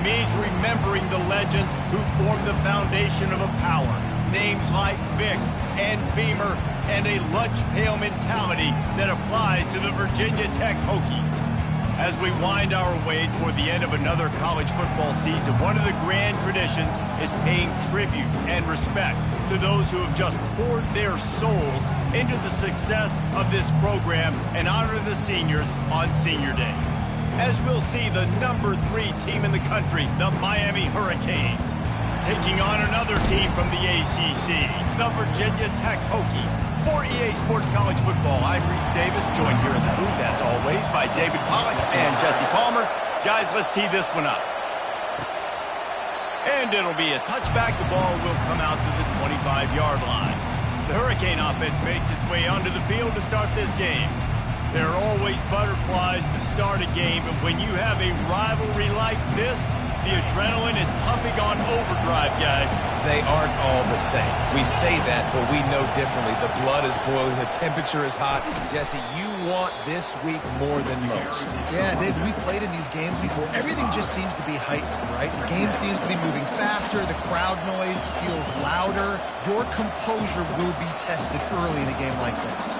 means remembering the legends who formed the foundation of a power. Names like Vic and Beamer, and a lunch pail mentality that applies to the Virginia Tech Hokies. As we wind our way toward the end of another college football season, one of the grand traditions is paying tribute and respect to those who have just poured their souls into the success of this program and honor the seniors on Senior Day. As we'll see the #3 team in the country, the Miami Hurricanes, taking on another team from the ACC, the Virginia Tech Hokies. For EA Sports College Football, I'm Reese Davis, joined here in the booth, as always, by David Pollack and Jesse Palmer. Guys, let's tee this one up. And it'll be a touchback. The ball will come out to the 25-yard line. The Hurricane offense makes its way onto the field to start this game. There are always butterflies to start a game, but when you have a rivalry like this, the adrenaline is pumping on overdrive, guys. They aren't all the same. We say that, but we know differently. The blood is boiling. The temperature is hot. Jesse, you want this week more than most. Yeah, David, we played in these games before. Everything just seems to be heightened, right? The game seems to be moving faster. The crowd noise feels louder. Your composure will be tested early in a game like this.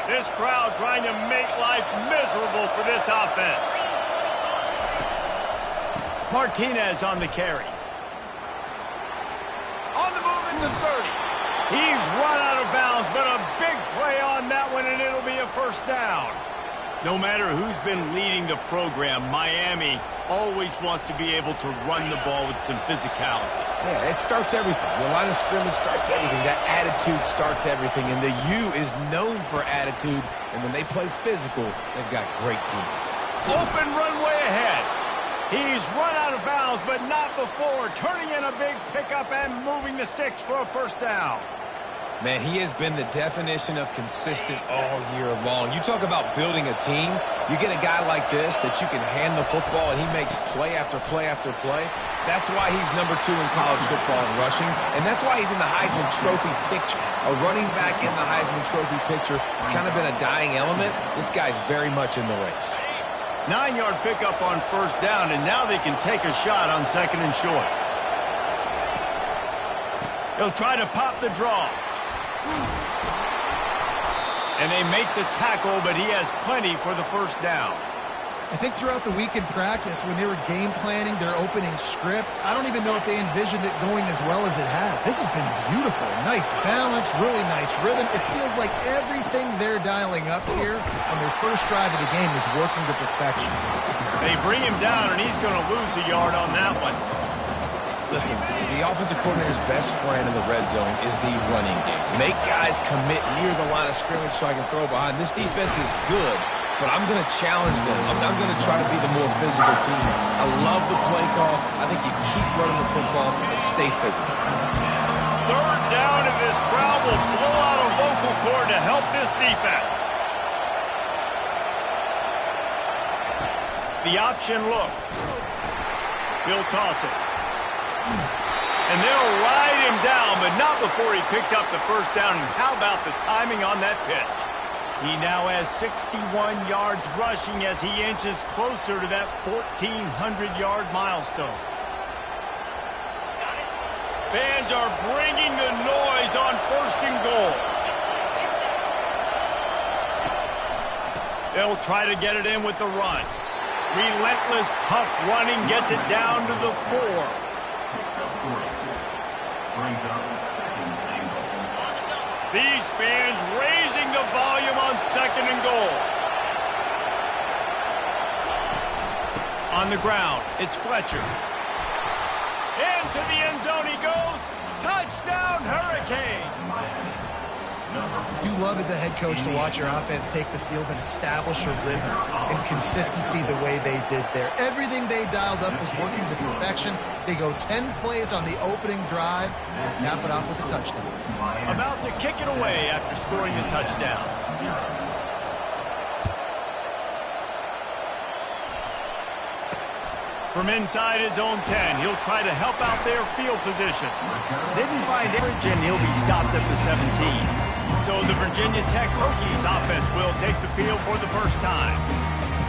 This crowd trying to make life miserable for this offense. Martinez on the carry. On the move in the 30. He's run out of bounds, but a big play on that one, and it'll be a first down. No matter who's been leading the program, Miami always wants to be able to run the ball with some physicality. Yeah, it starts everything. The line of scrimmage starts everything. That attitude starts everything, and the U is known for attitude, and when they play physical, they've got great teams. Open runway ahead. He's run out of bounds, but not before. Turning in a big pickup and moving the sticks for a first down. Man, he has been the definition of consistent all year long. You talk about building a team. You get a guy like this that you can hand the football, and he makes play after play after play. That's why he's #2 in college football in rushing, and that's why he's in the Heisman Trophy picture. A running back in the Heisman Trophy picture. It's kind of been a dying element. This guy's very much in the race. 9-yard pickup on first down, and now they can take a shot on 2nd and short. He'll try to pop the draw. And they make the tackle, but he has plenty for the first down. I think throughout the week in practice, when they were game planning their opening script, I don't even know if they envisioned it going as well as it has. This has been beautiful. Nice balance, really nice rhythm. It feels like everything they're dialing up here on their first drive of the game is working to perfection. They bring him down, and he's going to lose a yard on that one. Listen, the offensive coordinator's best friend in the red zone is the running game. Make guys commit near the line of scrimmage so I can throw behind. This defense is good, but I'm going to challenge them. I'm going to try to be the more physical team. I love the play call. I think you keep running the football and stay physical. 3rd down, and this crowd will blow out a vocal cord to help this defense. The option look. He'll toss it. And they'll ride him down, but not before he picks up the first down. And how about the timing on that pitch? He now has 61 yards rushing as he inches closer to that 1,400-yard milestone. Fans are bringing the noise on 1st and goal. They'll try to get it in with the run. Relentless, tough running gets it down to the 4. These fans raising the volume on 2nd and goal. On the ground, it's Fletcher. Into the end zone he goes. Touchdown, Hurricane. You love as a head coach to watch your offense take the field and establish a rhythm and consistency the way they did there. Everything they dialed up was working to perfection. They go 10 plays on the opening drive and cap it off with a touchdown. About to kick it away after scoring the touchdown. From inside his own 10, he'll try to help out their field position. Didn't find average, and he'll be stopped at the 17. So the Virginia Tech Hokies offense will take the field for the first time.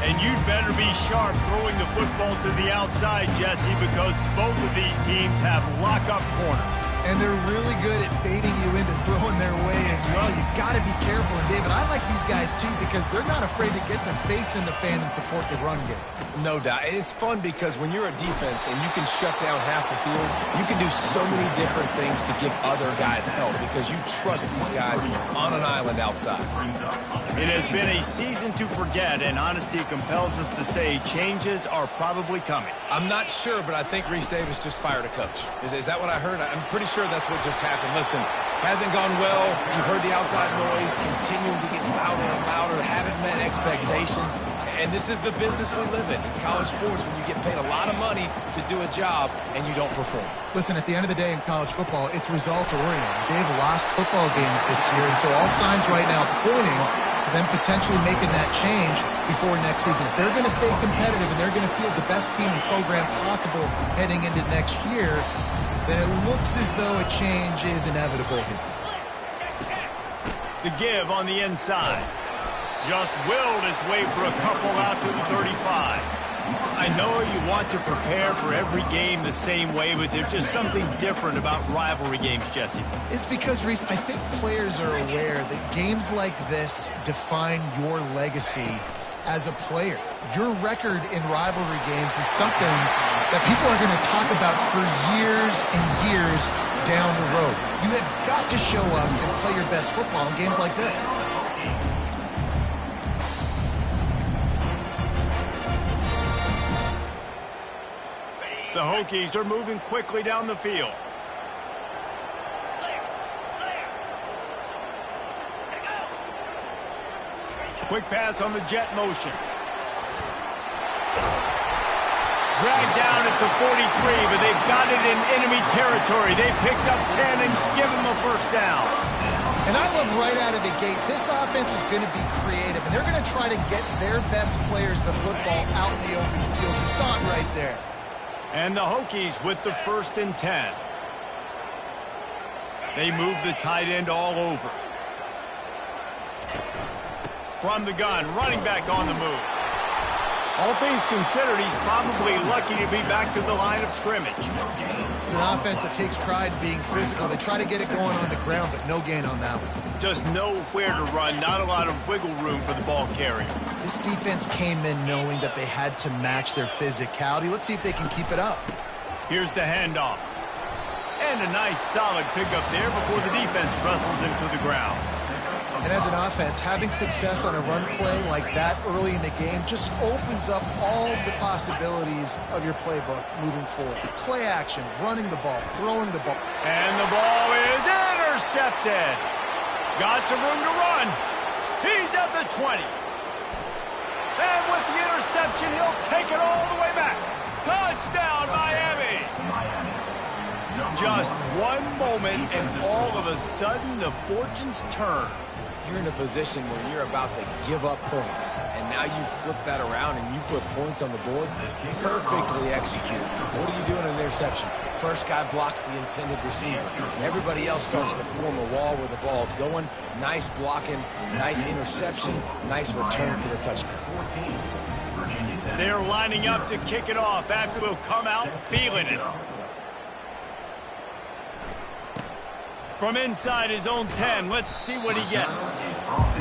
And you'd better be sharp throwing the football to the outside, Jesse, because both of these teams have lock-up corners. And they're really good at baiting you into throwing their way as well. You got to be careful. And, David, I like these guys, too, because they're not afraid to get their face in the fan and support the run game. No doubt. It's fun because when you're a defense and you can shut down half the field, you can do so many different things to give other guys help because you trust these guys on an island outside. It has been a season to forget, and honesty compels us to say changes are probably coming. I'm not sure, but I think Reese Davis just fired a coach. Is that what I heard? I'm pretty sure that's what just happened. Listen, hasn't gone well. You've heard the outside noise, continuing to get louder and louder, haven't met expectations. And this is the business we live in college sports, when you get paid a lot of money to do a job and you don't perform. Listen, at the end of the day in college football, it's results-oriented. They've lost football games this year, and so all signs right now pointing to them potentially making that change before next season. If they're going to stay competitive and they're going to field the best team and program possible heading into next year, then it looks as though a change is inevitable here. The give on the inside. Just willed his way for a couple out to the 35. I know you want to prepare for every game the same way, but there's just something different about rivalry games, Jesse. It's because, Reese, I think players are aware that games like this define your legacy as a player. Your record in rivalry games is something that people are going to talk about for years and years down the road. You have got to show up and play your best football in games like this. The Hokies are moving quickly down the field. Quick pass on the jet motion. Dragged down at the 43, but they've got it in enemy territory. They picked up 10 and give them a first down. And I love right out of the gate, this offense is going to be creative, and they're going to try to get their best players the football out in the open field. You saw it right there. And the Hokies with the 1st and 10. They move the tight end all over. From the gun, running back on the move. All things considered, he's probably lucky to be back to the line of scrimmage. It's an offense that takes pride in being physical. They try to get it going on the ground, but no gain on that one. Just nowhere to run, not a lot of wiggle room for the ball carrier. This defense came in knowing that they had to match their physicality. Let's see if they can keep it up. Here's the handoff. And a nice solid pickup there before the defense wrestles him to the ground. And as an offense, having success on a run play like that early in the game just opens up all the possibilities of your playbook moving forward. Play action, running the ball, throwing the ball. And the ball is intercepted. Got some room to run. He's at the 20. And with the interception, he'll take it all the way back. Touchdown, Miami. Just one moment, and all of a sudden, the fortunes turn. You're in a position where you're about to give up points, and now you flip that around and you put points on the board. Perfectly executed. What do you do in an interception? First guy blocks the intended receiver. Everybody else starts to form a wall where the ball's going. Nice blocking, nice interception, nice return for the touchdown. They're lining up to kick it off after we'll come out feeling it. From inside his own 10, let's see what he gets.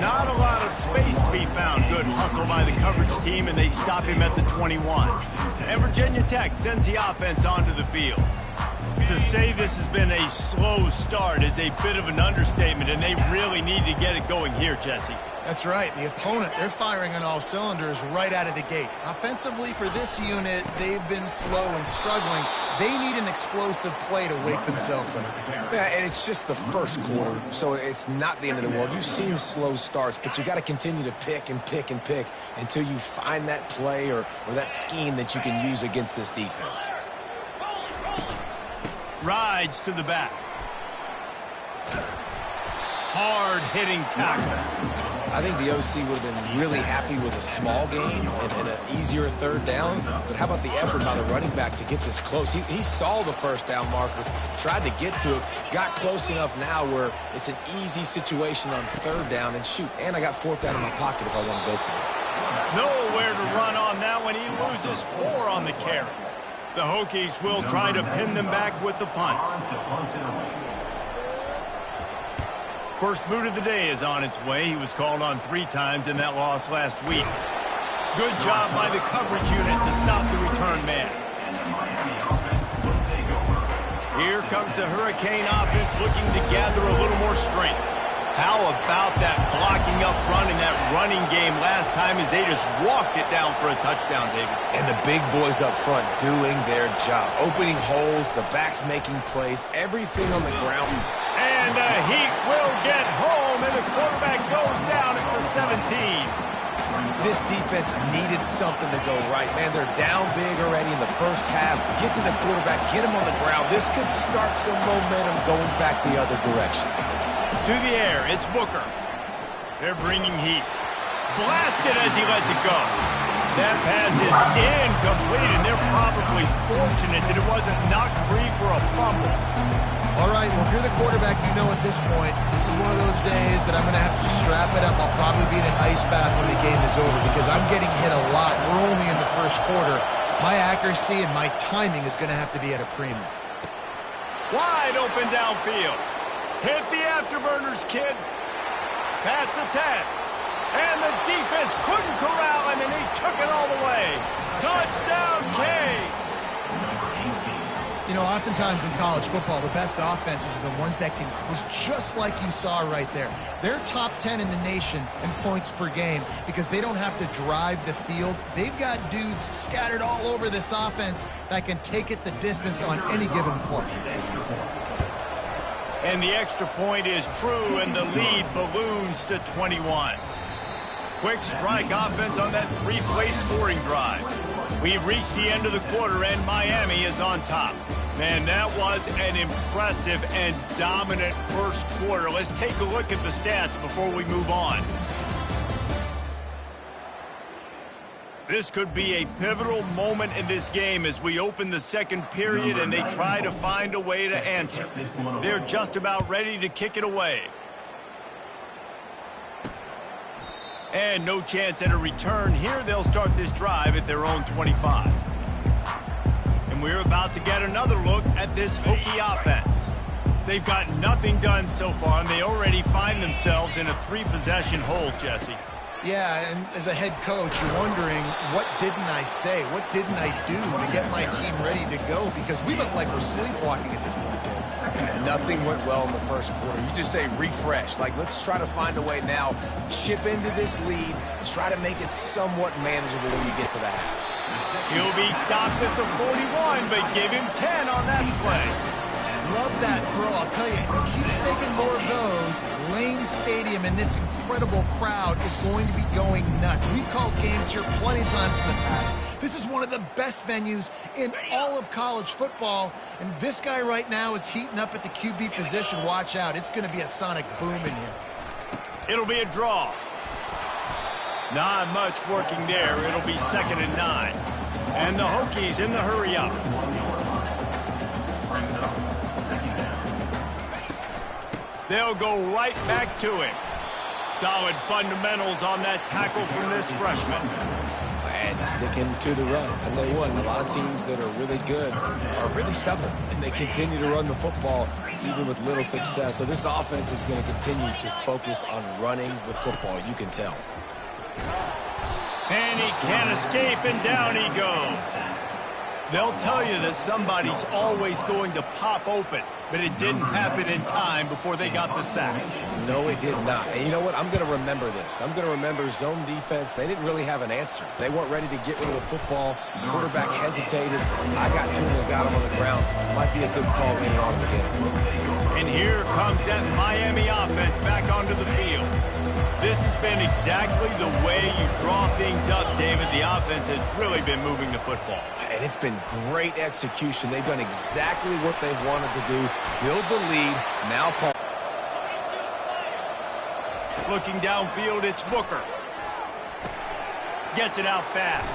Not a lot of space to be found. Good hustle by the coverage team, and they stop him at the 21. And Virginia Tech sends the offense onto the field. To say this has been a slow start is a bit of an understatement, and they really need to get it going here, Jesse. That's right. The opponent, they're firing on all cylinders right out of the gate. Offensively, for this unit, they've been slow and struggling. They need an explosive play to wake themselves up. Yeah, and it's just the first quarter, so it's not the end of the world. You've seen slow starts, but you got to continue to pick and pick and pick until you find that play or that scheme that you can use against this defense. Rides to the back. Hard-hitting tackle. I think the OC would have been really happy with a small gain and an easier third down. But how about the effort by the running back to get this close? He saw the first down marker, tried to get to it, got close enough now where it's an easy situation on third down. And shoot, and I got fourth down in my pocket if I want to go for it. Nowhere to run on that one. He loses 4 on the carry. The Hokies will try to pin them back with the punt. First boot of the day is on its way. He was called on 3 times in that loss last week. Good job by the coverage unit to stop the return man. Here comes the Hurricane offense looking to gather a little more strength. How about that blocking up front in that running game last time as they just walked it down for a touchdown, David? And the big boys up front doing their job. Opening holes, the backs making plays, everything on the ground. And the Heat will get home, and the quarterback goes down at the 17. This defense needed something to go right. Man, they're down big already in the first half. Get to the quarterback, get him on the ground. This could start some momentum going back the other direction. To the air, it's Booker. They're bringing heat. Blasted as he lets it go. That pass is incomplete, and they're probably fortunate that it wasn't knocked free for a fumble. All right, well, if you're the quarterback, you know at this point, this is one of those days that I'm going to have to just strap it up. I'll probably be in an ice bath when the game is over because I'm getting hit a lot. We're only in the first quarter. My accuracy and my timing is going to have to be at a premium. Wide open downfield. Hit the afterburners, kid. Past the 10. And the defense couldn't corral him, and he took it all the way. Touchdown, Canes. You know, oftentimes in college football, the best offenses are the ones that can cruise, just like you saw right there. They're top 10 in the nation in points per game because they don't have to drive the field. They've got dudes scattered all over this offense that can take it the distance on any given play. And the extra point is true, and the lead balloons to 21. Quick strike offense on that 3-play scoring drive. We've reached the end of the quarter, and Miami is on top. Man, that was an impressive and dominant first quarter. Let's take a look at the stats before we move on. This could be a pivotal moment in this game as we open the second period and they try to find a way to answer. They're just about ready to kick it away. And no chance at a return here. They'll start this drive at their own 25. And we're about to get another look at this Hokie offense. They've got nothing done so far, and they already find themselves in a 3-possession hole, Jesse. Yeah, and as a head coach, you're wondering, what didn't I say? What didn't I do to get my team ready to go? Because we look like we're sleepwalking at this point, Dave. Nothing went well in the first quarter. You just say refresh. Like, let's try to find a way now. Chip into this lead. Try to make it somewhat manageable when you get to the half. He'll be stopped at the 41, but give him 10 on that play. Love that throw. I'll tell you, he keeps making more of those. Lane Stadium and this incredible crowd is going to be going nuts. We've called games here plenty of times in the past. This is one of the best venues in all of college football, and this guy right now is heating up at the QB position. Watch out. It's going to be a sonic boom in here. It'll be a draw. Not much working there. It'll be 2nd and 9. And the Hokies in the hurry-up. They'll go right back to him. Solid fundamentals on that tackle from this freshman. And sticking to the run. I'll tell you what, a lot of teams that are really good are really stubborn, and they continue to run the football even with little success. So this offense is going to continue to focus on running the football. You can tell. And he can't escape, and down he goes. They'll tell you that somebody's always going to pop open, but it didn't happen in time before they got the sack. No, it did not. And you know what? I'm going to remember this. I'm going to remember zone defense. They didn't really have an answer. They weren't ready to get rid of the football. Quarterback hesitated. I got to him and got him on the ground. Might be a good call later on in the game. And here comes that Miami offense back onto the field. This has been exactly the way you draw things up, David. The offense has really been moving the football. And it's been great execution. They've done exactly what they've wanted to do. Build the lead. Now Paul. Looking downfield, it's Booker. Gets it out fast.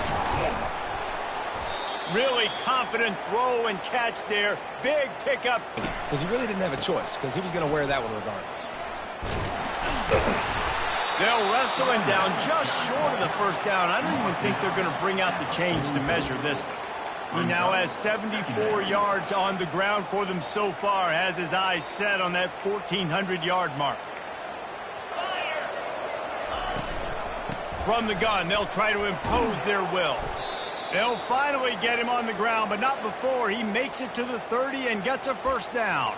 Really confident throw and catch there. Big pickup. Because he really didn't have a choice, because he was going to wear that one regardless. They'll wrestle him down just short of the first down. I don't even think they're going to bring out the chains to measure this one. He now has 74 yards on the ground for them so far, has his eyes set on that 1,400-yard mark. From the gun, they'll try to impose their will. They'll finally get him on the ground, but not before he makes it to the 30 and gets a first down.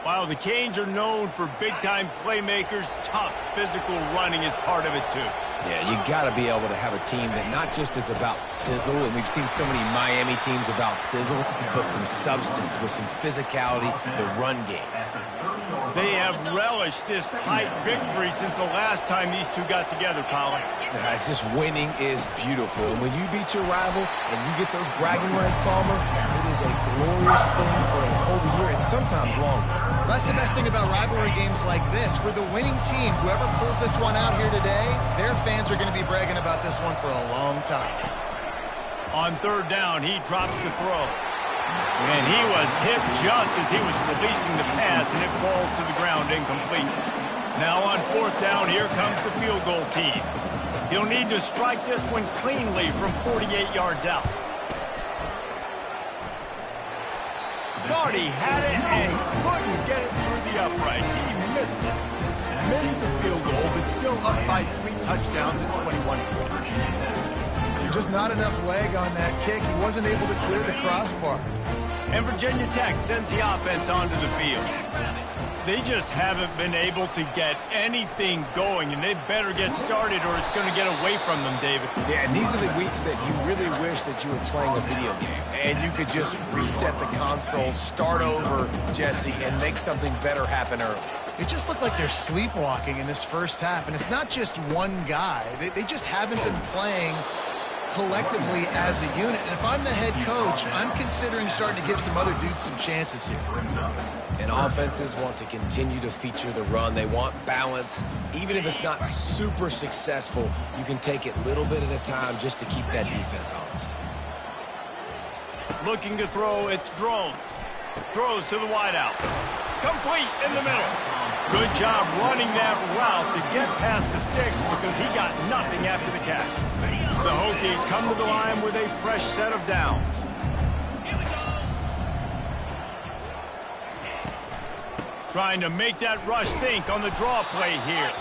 While the Canes are known for big-time playmakers, tough physical running is part of it too. Yeah, you got to be able to have a team that not just is about sizzle, and we've seen so many Miami teams about sizzle, but some substance with some physicality, the run game. They have relished this tight victory since the last time these two got together, Powell. It's just winning is beautiful. And when you beat your rival and you get those bragging rights, Palmer, it is a glorious thing for a whole year and sometimes longer. That's the best thing about rivalry games like this. For the winning team, whoever pulls this one out here today, their fans are going to be bragging about this one for a long time. On third down, he drops the throw. And he was hit just as he was releasing the pass, and it falls to the ground incomplete. Now on fourth down, here comes the field goal team. He'll need to strike this one cleanly from 48 yards out. Thought he had it and couldn't get it through the uprights. He missed it. Missed the field goal, but still up by 3 touchdowns and 21 points. Just not enough leg on that kick. He wasn't able to clear the crossbar. And Virginia Tech sends the offense onto the field. They just haven't been able to get anything going, and they better get started or it's going to get away from them, David. Yeah, and these are the weeks that you really wish that you were playing a video game, and you could just reset the console, start over, Jesse, and make something better happen early. It just looked like they're sleepwalking in this first half, and it's not just one guy. They just haven't been playing collectively as a unit. And if I'm the head coach, I'm considering starting to give some other dudes some chances here. And offenses want to continue to feature the run. They want balance. Even if it's not super successful, you can take it little bit at a time just to keep that defense honest. Looking to throw, it's Drones. Throws to the wideout. Complete in the middle. Good job running that route to get past the sticks because he got nothing after the catch. The Hokies come to the line with a fresh set of downs. Trying to make that rush think on the draw play here.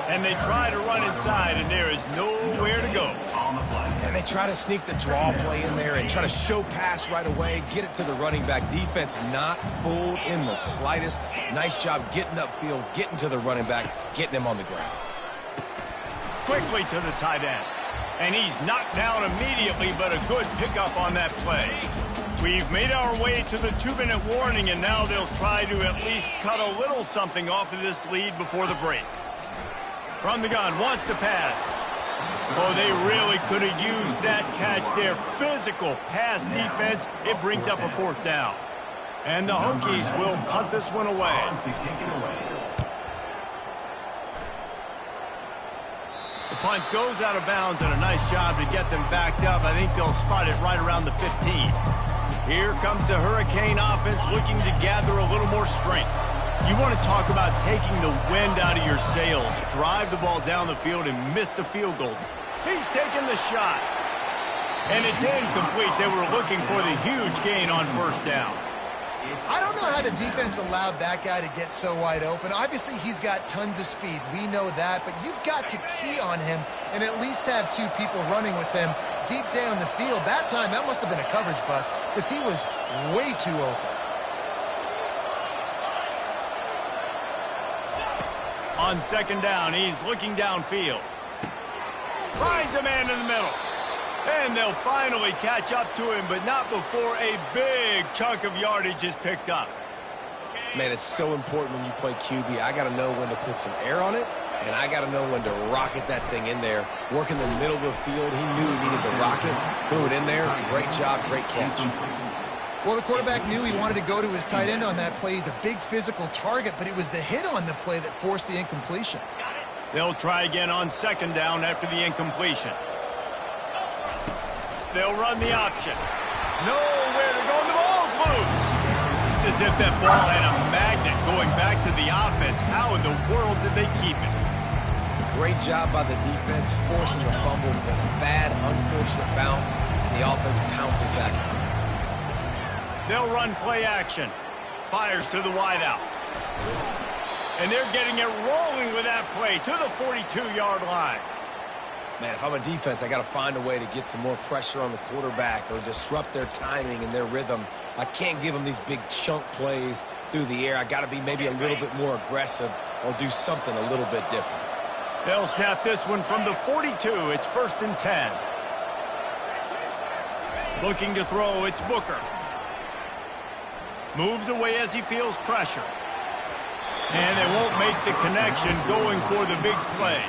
And they try to run inside, and there is nowhere to go. And they try to sneak the draw play in there and try to show pass right away, get it to the running back. Defense not fooled in the slightest. Nice job getting upfield, getting to the running back, getting him on the ground. Quickly to the tight end. And he's knocked down immediately, but a good pickup on that play. We've made our way to the 2-minute warning, and now they'll try to at least cut a little something off of this lead before the break. From the gun, wants to pass. Oh, they really could have used that catch there. Physical pass defense. It brings up a fourth down. And the Hokies will punt this one away. The punt goes out of bounds, and a nice job to get them backed up. I think they'll spot it right around the 15. Here comes the Hurricane offense looking to gather a little more strength. You want to talk about taking the wind out of your sails. Drive the ball down the field and miss the field goal. He's taking the shot. And it's incomplete. They were looking for the huge gain on first down. I don't know how the defense allowed that guy to get so wide open. Obviously, he's got tons of speed. We know that. But you've got to key on him and at least have 2 people running with him deep down the field. That time, that must have been a coverage bust because he was way too open. On second down, he's looking downfield. Finds a man in the middle. And they'll finally catch up to him, but not before a big chunk of yardage is picked up. Man, it's so important when you play QB. I got to know when to put some air on it, and I got to know when to rocket that thing in there. Work in the middle of the field. He knew he needed to rocket. Threw it in there. Great job, great catch. Well, the quarterback knew he wanted to go to his tight end on that play. He's a big physical target, but it was the hit on the play that forced the incompletion. They'll try again on second down after the incompletion. They'll run the option. Nowhere to go, and the ball's loose. It's as if that ball had a magnet going back to the offense. How in the world did they keep it? Great job by the defense, forcing the fumble, but a bad, unfortunate bounce, and the offense pounces back. They'll run play action. Fires to the wideout. And they're getting it rolling with that play to the 42-yard line. Man, if I'm a defense, I got to find a way to get some more pressure on the quarterback or disrupt their timing and their rhythm. I can't give them these big chunk plays through the air. I got to be maybe a little bit more aggressive or do something a little bit different. They'll snap this one from the 42. It's 1st and 10. Looking to throw, it's Booker. Moves away as he feels pressure. And they won't make the connection going for the big play.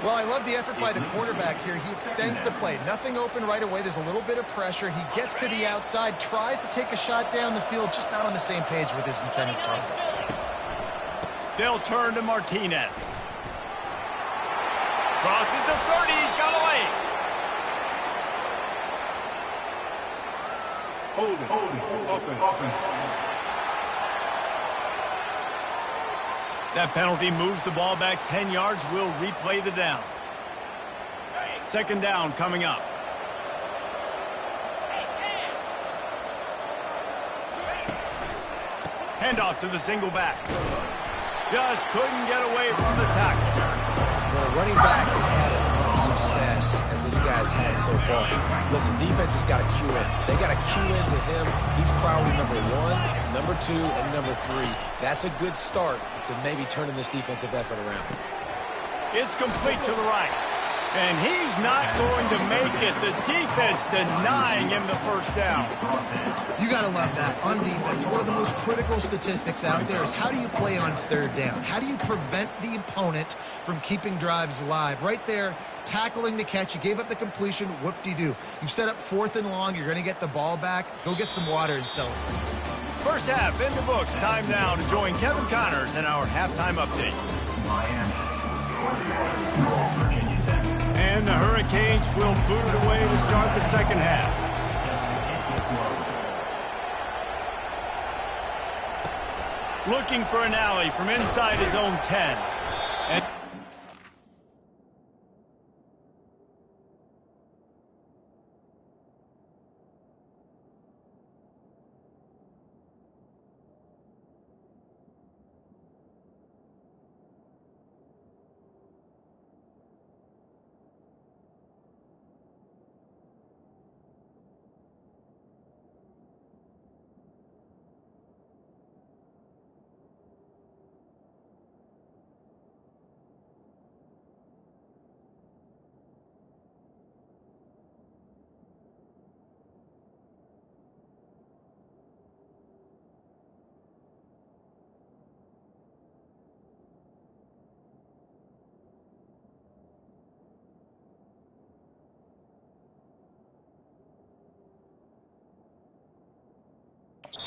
Well, I love the effort by the quarterback here. He extends the play. Nothing open right away. There's a little bit of pressure. He gets to the outside, tries to take a shot down the field, just not on the same page with his intended target. They'll turn to Martinez. Crosses the 30. He's got away. Hold it. Open. That penalty moves the ball back 10 yards. We'll replay the down. 2nd down coming up. Handoff to the single back. Just couldn't get away from the tackle. Well, a running back has had as much success as this guy's had so far. Listen, defense has got to cue in. They got to cue into him. He's priority number 1, number 2, and number 3. That's a good start to maybe turning this defensive effort around. It's complete to the right. And he's not going to make it. The defense denying him the 1st down. You got to love that. On defense, one of the most critical statistics out there is how do you play on 3rd down? How do you prevent the opponent from keeping drives alive? Right there, tackling the catch. You gave up the completion. Whoop-de-doo. You've set up 4th and long. You're going to get the ball back. Go get some water and celebrate. 1st half in the books. Time now to join Kevin Connors in our halftime update. And the Hurricanes will boot it away to start the 2nd half. Looking for an alley from inside his own 10. And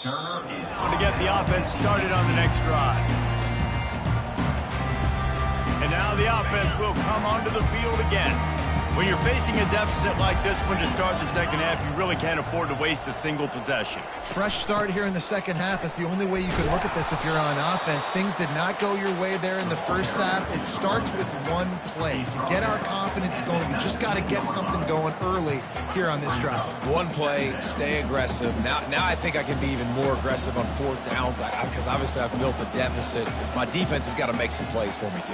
to get the offense started on the next drive. And now the offense will come onto the field again. When you're facing a deficit like this one to start the 2nd half, you really can't afford to waste a single possession. Fresh start here in the 2nd half. That's the only way you could look at this if you're on offense. Things did not go your way there in the 1st half. It starts with one play. To get our confidence going, we just got to get something going early here on this drive. One play, stay aggressive. Now I think I can be even more aggressive on 4th downs because obviously I've built a deficit. My defense has got to make some plays for me too.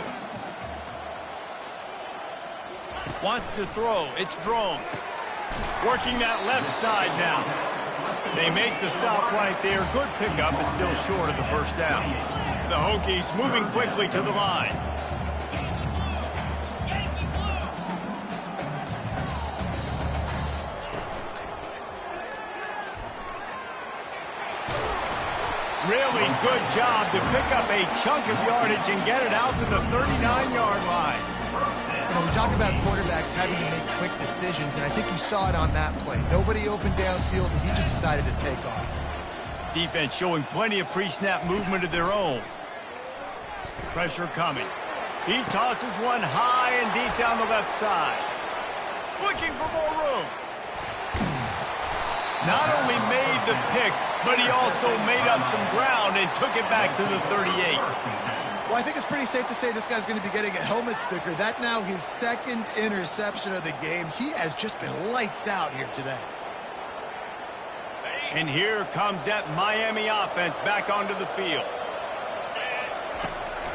Wants to throw. It's Drones. Working that left side now. They make the stop right there. Good pickup, but still short of the 1st down. The Hokies moving quickly to the line. Really good job to pick up a chunk of yardage and get it out to the 39-yard line. We talk about quarterbacks having to make quick decisions, and I think you saw it on that play. Nobody opened downfield, and he just decided to take off. Defense showing plenty of pre-snap movement of their own. Pressure coming. He tosses one high and deep down the left side. Looking for more room. Not only made the pick, but he also made up some ground and took it back to the 38. Well, Well, I think it's pretty safe to say this guy's going to be getting a helmet sticker. That now his second interception of the game. He has just been lights out here today. And here comes that Miami offense back onto the field.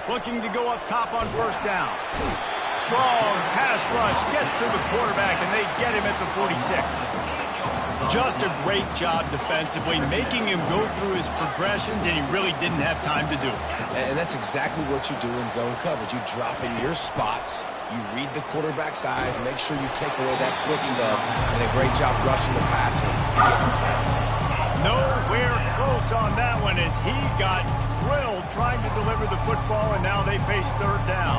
Looking to go up top on first down. Strong pass rush gets to the quarterback, and they get him at the 46. Just a great job defensively, making him go through his progressions, and he really didn't have time to do it. And that's exactly what you do in zone coverage. You drop in your spots, you read the quarterback's eyes, make sure you take away that quick stuff, and a great job rushing the passer and getting the sack. Nowhere close on that one as he got drilled trying to deliver the football, and now they face third down.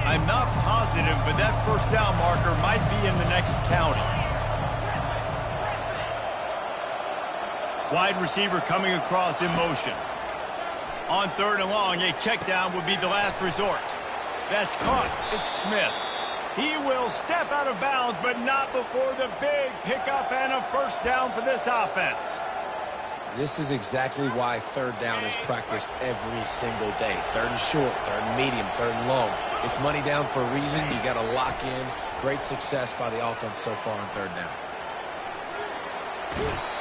I'm not positive, but that first down marker might be in the next county. Wide receiver coming across in motion. On third and long, a check down would be the last resort. That's caught. It's Smith. He will step out of bounds, but not before the big pickup and a first down for this offense. This is exactly why third down is practiced every single day. Third and short, third and medium, third and long. It's money down for a reason. You got to lock in. Great success by the offense so far on third down.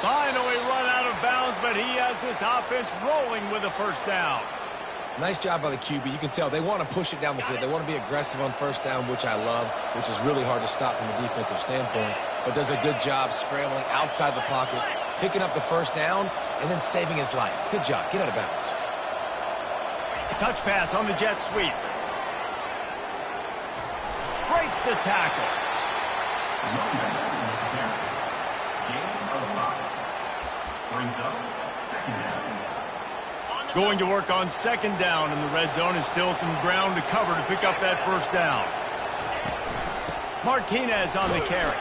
Finally run out of bounds, but he has this offense rolling with a first down. Nice job by the QB. You can tell they want to push it down the field. They want to be aggressive on first down, which I love, which is really hard to stop from a defensive standpoint. But does a good job scrambling outside the pocket, picking up the first down, and then saving his life. Good job. Get out of bounds. Touch pass on the jet sweep. Breaks the tackle. Going to work on second down in the red zone, and still some ground to cover to pick up that first down. Martinez on the carry.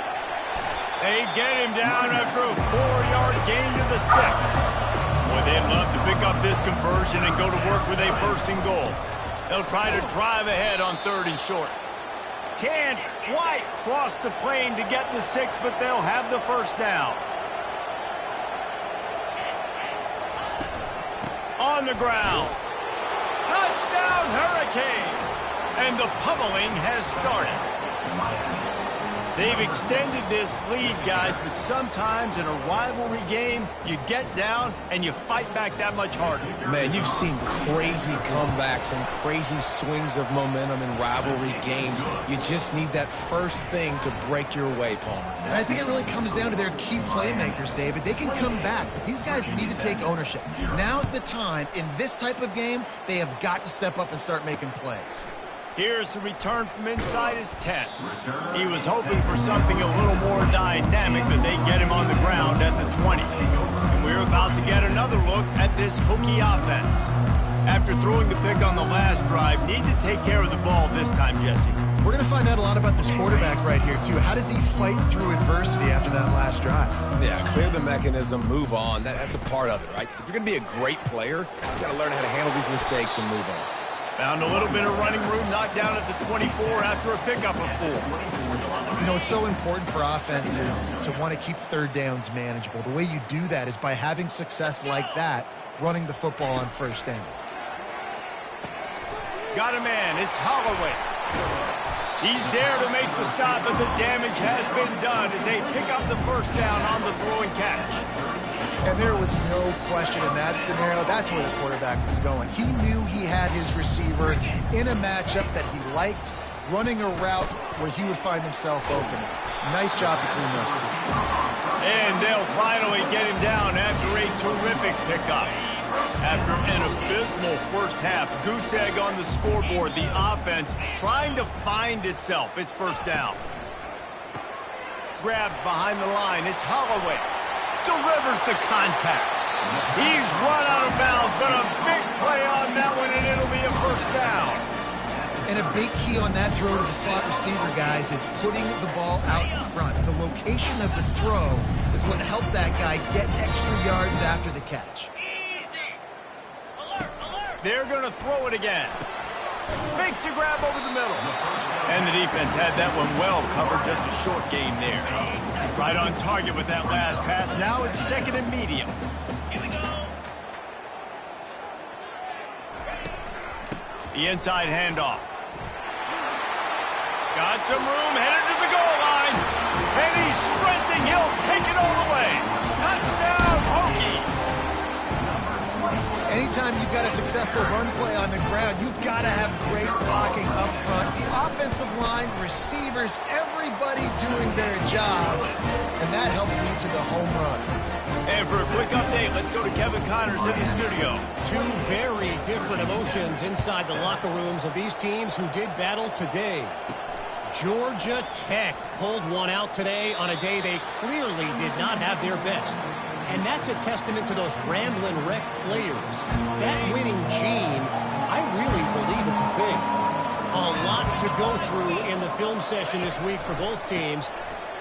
They get him down after a 4-yard gain to the 6. Boy, they'd love to pick up this conversion and go to work with a first and goal. They'll try to drive ahead on third and short. Can't quite cross the plane to get the 6, but they'll have the first down. On the ground. Touchdown, Hurricanes! And the pummeling has started. They've extended this lead, guys, but sometimes in a rivalry game, you get down and you fight back that much harder. Man, you've seen crazy comebacks and crazy swings of momentum in rivalry games. You just need that first thing to break your way, Palmer. And I think it really comes down to their key playmakers, David. They can come back, but these guys need to take ownership. Now's the time. In this type of game, they have got to step up and start making plays. Here's the return from inside his 10. He was hoping for something a little more dynamic, but they get him on the ground at the 20. And we're about to get another look at this Hokie offense. After throwing the pick on the last drive, need to take care of the ball this time, Jesse. We're going to find out a lot about this quarterback right here, too. How does he fight through adversity after that last drive? Yeah, clear the mechanism, move on. That's a part of it, right? If you're going to be a great player, you've got to learn how to handle these mistakes and move on. Found a little bit of running room, knocked down at the 24 after a pickup of 4. You know, it's so important for offenses to want to keep third downs manageable. The way you do that is by having success like that, running the football on first down. Got a man. It's Holloway. He's there to make the stop, and the damage has been done as they pick up the first down on the throw and catch. And there was no question in that scenario. That's where the quarterback was going. He knew he had his receiver in a matchup that he liked, running a route where he would find himself open. Nice job between those two. And they'll finally get him down after a terrific pickup. After an abysmal first half, goose egg on the scoreboard, the offense trying to find itself. It's first down. Grabbed behind the line. It's Holloway. Delivers the contact. He's run out of bounds, but a big play on that one, and it'll be a first down. And a big key on that throw to the slot receiver, guys, is putting the ball out in front. The location of the throw is what helped that guy get extra yards after the catch. They're going to throw it again. Makes a grab over the middle. And the defense had that one well covered, just a short gain there. Right on target with that last pass. Now it's second and medium. The inside handoff. Got some room, headed to the goal line. And he's sprinting. He'll take it all the way. Touchdown, Hokies. Anytime you've got a successful run play on the ground, you've got to have great blocking up front. The offensive line, receivers, everybody doing their job. And that helped lead to the home run. And for a quick update, let's go to Kevin Connors in the studio. Two very different emotions inside the locker rooms of these teams who did battle today. Georgia Tech pulled one out today on a day they clearly did not have their best. And that's a testament to those rambling wreck players. That winning gene, I really believe it's a thing. A lot to go through in the film session this week for both teams.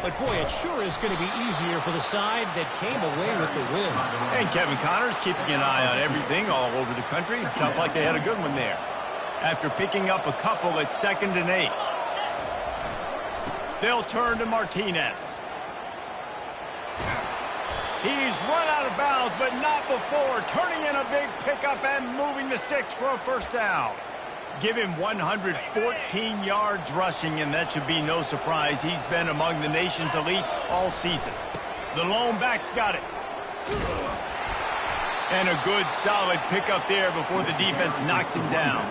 But, boy, it sure is going to be easier for the side that came away with the win. And Kevin Connors keeping an eye on everything all over the country. Sounds like they had a good one there. After picking up a couple at 2nd and 8. They'll turn to Martinez. He's run out of bounds, but not before. Turning in a big pickup and moving the sticks for a first down. Give him 114 yards rushing, and that should be no surprise. He's been among the nation's elite all season. The lone back's got it. And a good, solid pickup there before the defense knocks him down.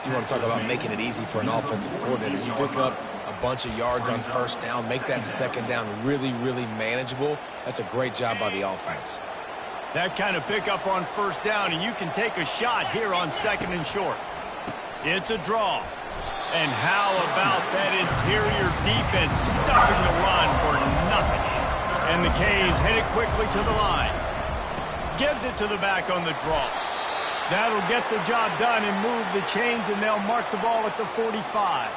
You want to talk about making it easy for an offensive coordinator. You pick up a bunch of yards on first down, make that second down really, really manageable. That's a great job by the offense. That kind of pickup on first down, and you can take a shot here on 2nd and short. It's a draw. And how about that interior defense stopping the run for nothing? And the Canes headed quickly to the line. Gives it to the back on the draw. That'll get the job done and move the chains, and they'll mark the ball at the 45.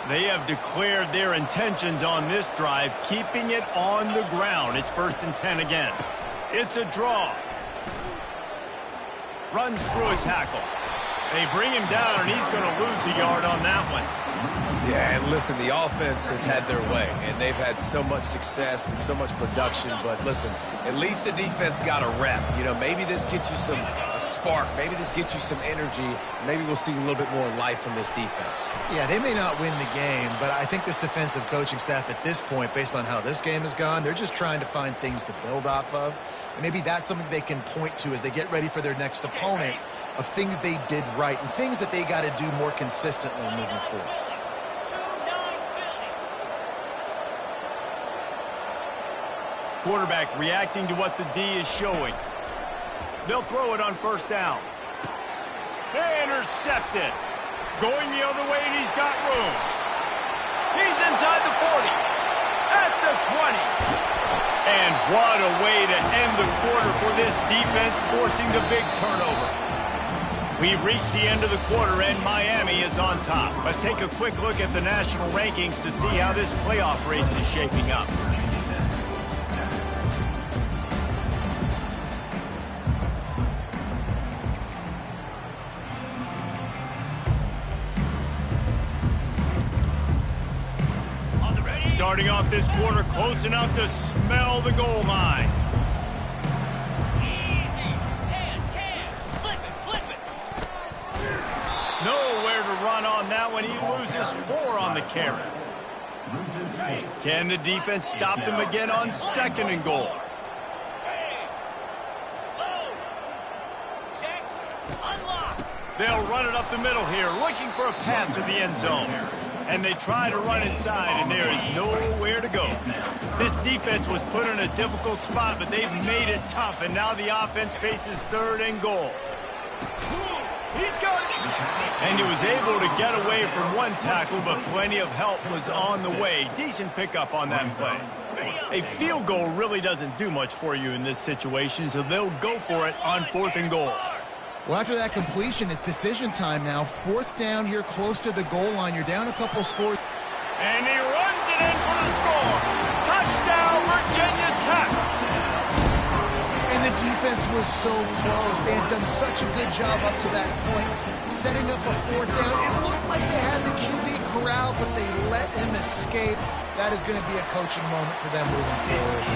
They have declared their intentions on this drive, keeping it on the ground. It's 1st and 10 again. It's a draw. Runs through a tackle. They bring him down, and he's going to lose a yard on that one. Yeah, and listen, the offense has had their way, and they've had so much success and so much production. But listen, at least the defense got a rep. You know, maybe this gets you a spark. Maybe this gets you some energy. Maybe we'll see a little bit more life from this defense. Yeah, they may not win the game, but I think this defensive coaching staff at this point, based on how this game has gone, they're just trying to find things to build off of. And maybe that's something they can point to as they get ready for their next opponent, of things they did right and things that they got to do more consistently moving forward. Quarterback reacting to what the D is showing. They'll throw it on first down. Intercepted. Going the other way, and he's got room. He's inside the 40. At the 20. And what a way to end the quarter for this defense, forcing the big turnover. We've reached the end of the quarter, and Miami is on top. Let's take a quick look at the national rankings to see how this playoff race is shaping up. Starting off this quarter close enough to smell the goal line. Nowhere to run on that one. He loses 4 on the carry. Can the defense stop them again on 2nd and goal? They'll run it up the middle here, looking for a path to the end zone. And they try to run inside, and there is nowhere to go. This defense was put in a difficult spot, but they've made it tough, and now the offense faces 3rd and goal. He's got it. And he was able to get away from one tackle, but plenty of help was on the way. Decent pickup on that play. A field goal really doesn't do much for you in this situation, so they'll go for it on 4th and goal. Well, after that completion, it's decision time now. 4th down here close to the goal line. You're down a couple scores. And he runs it in for the score. Touchdown, Virginia Tech. And the defense was so close. They had done such a good job up to that point, setting up a 4th down. It looked like they had the QB corralled, but they let him escape. That is going to be a coaching moment for them moving forward.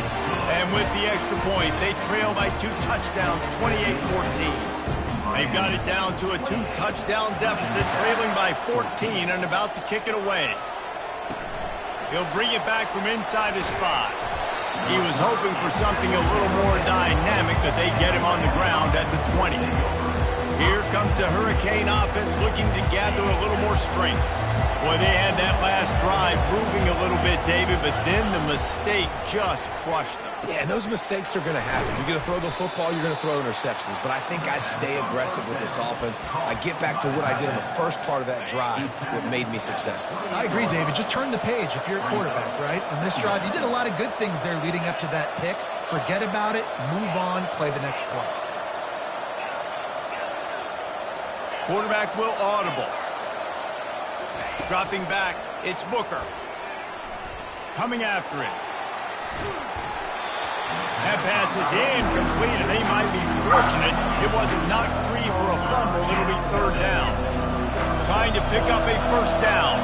And with the extra point, they trail by 2 touchdowns, 28-14. They've got it down to a 2-touchdown deficit, trailing by 14 and about to kick it away. He'll bring it back from inside his 5. He was hoping for something a little more dynamic, that they get him on the ground at the 20. Here comes the Hurricane offense looking to gather a little more strength. Boy, they had that last drive moving a little bit, David, but then the mistake just crushed them. Yeah, and those mistakes are going to happen. You're going to throw the football, you're going to throw interceptions. But I think I stay aggressive with this offense. I get back to what I did in the first part of that drive that made me successful. I agree, David. Just turn the page if you're a quarterback, right? On this drive, you did a lot of good things there leading up to that pick. Forget about it, move on, play the next play. Quarterback will audible. Dropping back, it's Booker. Coming after it. That pass is incomplete, and they might be fortunate it wasn't knocked free for a fumble. It'll be 3rd down. Trying to pick up a 1st down.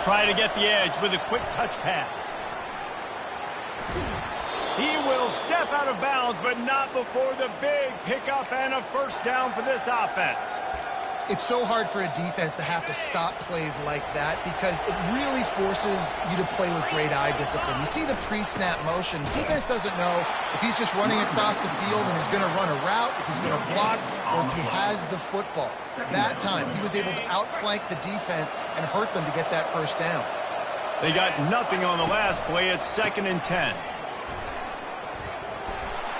Try to get the edge with a quick touch pass. He will step out of bounds, but not before the big pickup and a 1st down for this offense. It's so hard for a defense to have to stop plays like that because it really forces you to play with great eye discipline. You see the pre-snap motion. Defense doesn't know if he's just running across the field and he's going to run a route, if he's going to block, or if he has the football. That time, he was able to outflank the defense and hurt them to get that 1st down. They got nothing on the last play. It's 2nd and 10.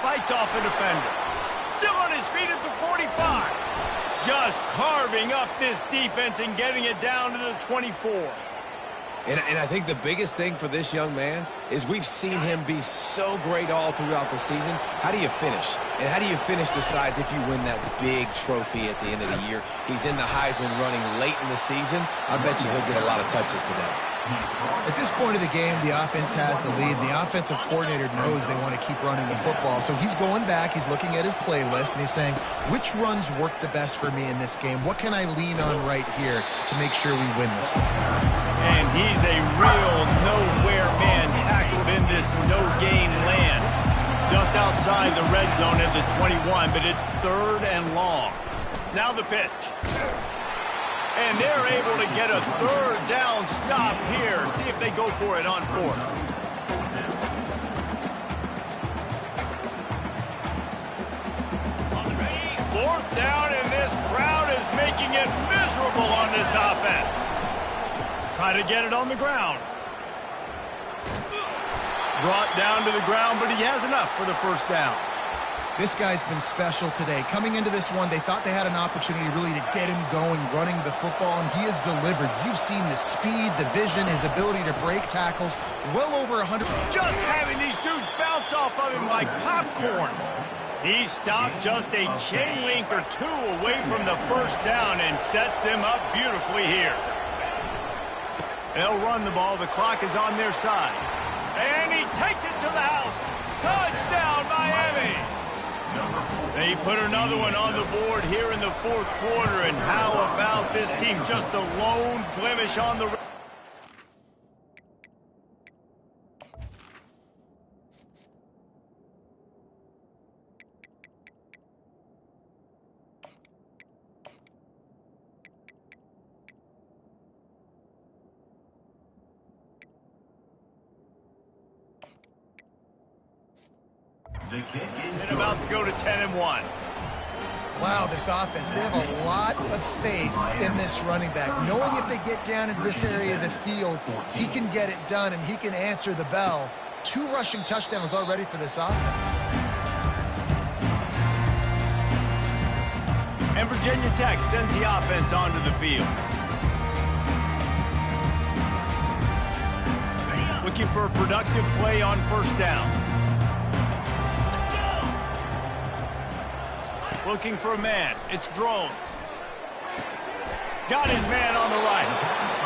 Fights off a defender. Still on his feet at the 45. Just carving up this defense and getting it down to the 24. And I think the biggest thing for this young man is we've seen him be so great all throughout the season. How do you finish? And how do you finish decides if you win that big trophy at the end of the year. He's in the Heisman running late in the season. I bet you he'll get a lot of touches today. At this point of the game, the offense has the lead. The offensive coordinator knows they want to keep running the football. So he's going back, he's looking at his playlist, and he's saying, which runs work the best for me in this game? What can I lean on right here to make sure we win this one? And he's a real nowhere man tackled in this no-gain land. Just outside the red zone at the 21, but it's 3rd and long. Now the pitch. And they're able to get a 3rd down stop here. See if they go for it on 4th. Fourth down, and this crowd is making it miserable on this offense. Try to get it on the ground. Brought down to the ground, but he has enough for the 1st down. This guy's been special today. Coming into this one, they thought they had an opportunity really to get him going, running the football, and he has delivered. You've seen the speed, the vision, his ability to break tackles, well over 100. Just having these dudes bounce off of him like popcorn. He stopped just a chain link or 2 away from the 1st down and sets them up beautifully here. They'll run the ball. The clock is on their side. And he takes it to the house. Touchdown, Miami! They put another one on the board here in the 4th quarter, and how about this team? Just a lone blemish on the... And about to go to 10 and 1. Wow, this offense, they have a lot of faith in this running back. Knowing if they get down into this area of the field, he can get it done and he can answer the bell. 2 rushing touchdowns already for this offense. And Virginia Tech sends the offense onto the field. Looking for a productive play on 1st down. Looking for a man. It's Drones. Got his man on the right.